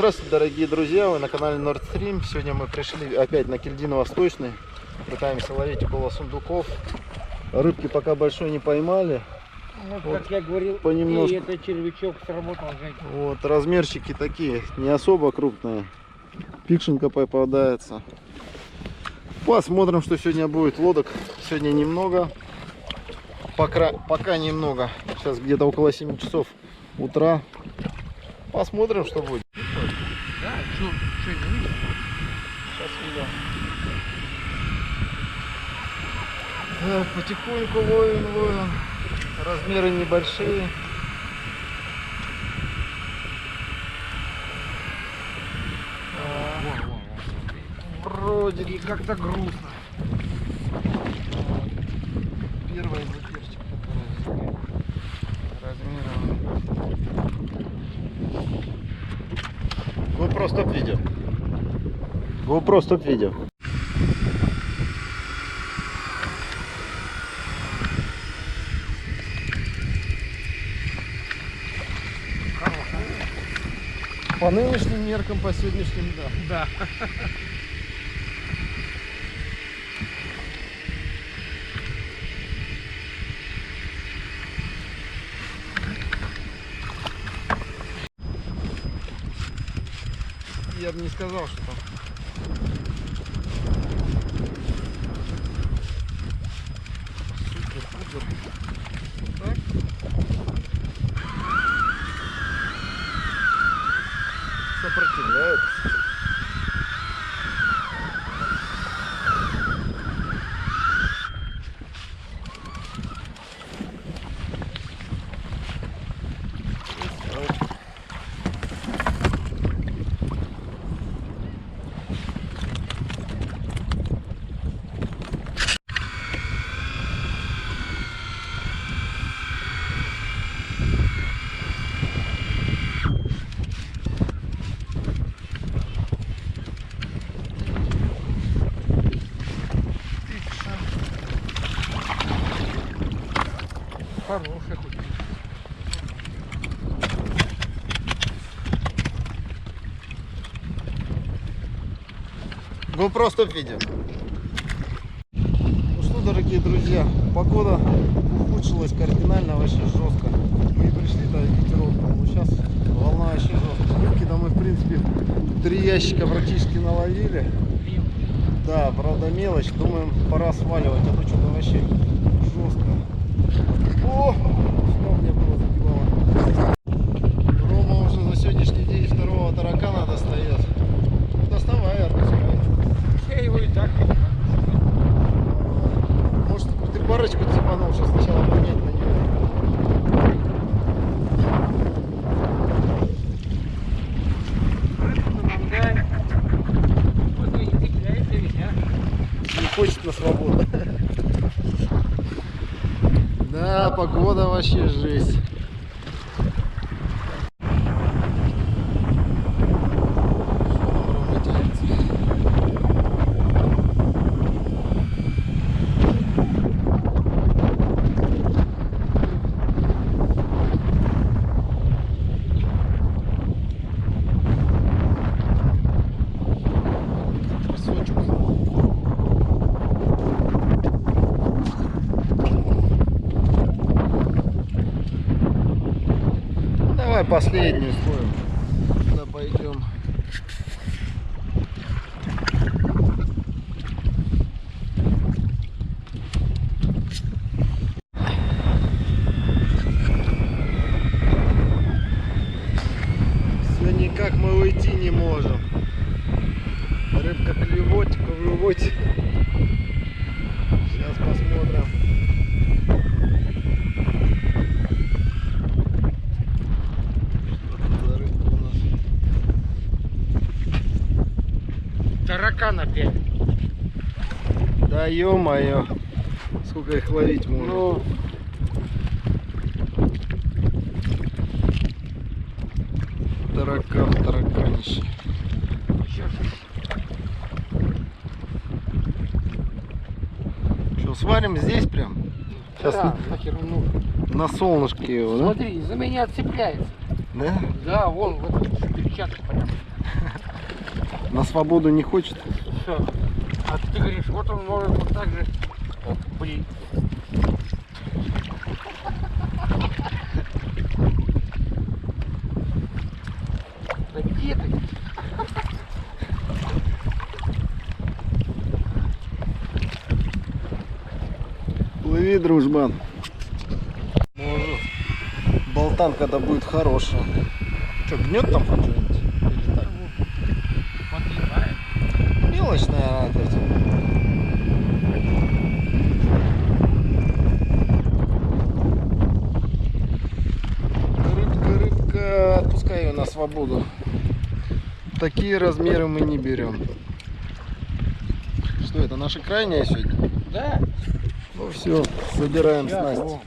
Здравствуйте, дорогие друзья, вы на канале Nordstream. Сегодня мы пришли опять на Кильдино-Восточный. Пытаемся ловить около сундуков. Рыбки пока большой не поймали. Ну, вот, как я говорил, понемножку. и этот червячок сработал. Вот, размерчики такие, не особо крупные. Пикшенка попадается. Посмотрим, что сегодня будет. Лодок сегодня немного. Пока немного. Сейчас где-то около 7 часов утра. Посмотрим, что будет. Да, что не видел? Сейчас видел. Так, потихоньку ловим. Размеры небольшие. Вроде И как-то грустно. Первый запирчик, который размером. GoPro стоп видео. GoPro стоп видео. По нынешним меркам, по сегодняшним, да. Да. Я бы не сказал, что там. Супер. Вот так. Сопротивляется. Хороший хоть. GoPro стоп видео. Ну что, дорогие друзья, погода ухудшилась кардинально, вообще жестко. Мы и пришли-то ветерок, но сейчас волна вообще жесткая. Рыбки-то мы, в принципе, 3 ящика практически наловили. Да, правда мелочь. Думаем, пора сваливать, а то что-то вообще жестко. О, что мне было забивало. Рома уже за сегодняшний день второго таракана достает. Доставай, отпускай. Я его и так. Может, ты парочку цепанул, сейчас сначала поднять на него. Рыбку нам дай. Вот и не цепляется ведь, а? Не хочет на свободу. Да, погода вообще жесть. Давай последнюю словим. Куда пойдем? Все никак мы уйти не можем. Рыбка клювать. Сейчас посмотрим. Таракан опять. Да ё-моё, сколько их ловить можно. Ну, Тараканище. Что, сварим здесь прям? Сейчас да, нахер он нужен. на солнышке его, да? Смотри, за меня цепляется. Да? Да, вон, вот перчатка прям. На свободу не хочет. Все. А ты говоришь, вот он может вот так же. О, блин. Да где ты? Плыви, дружбан. Может. Болтан, когда будет хорошая. Что, гнет там хоть что-нибудь? Или так? Подъезжает. Мелочь, наверное, опять. Рыбка, рыбка, отпускай ее на свободу. Такие размеры мы не берем. Что это, наша крайняя сегодня? Да. Ну все, собираем Сейчас, снасть. о.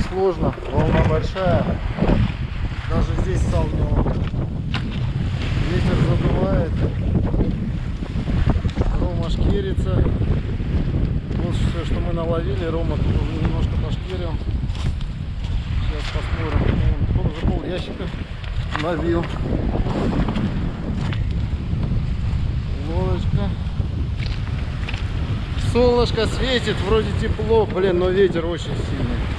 Сложно, волна большая, даже здесь сауна, ветер задувает, Рома шкерится. Вот все, что мы наловили. Рома тут уже немножко пошкерил. Сейчас посмотрим. Он уже пол ящика ловил. Лодочка. Солнышко светит, вроде тепло, блин, но ветер очень сильный.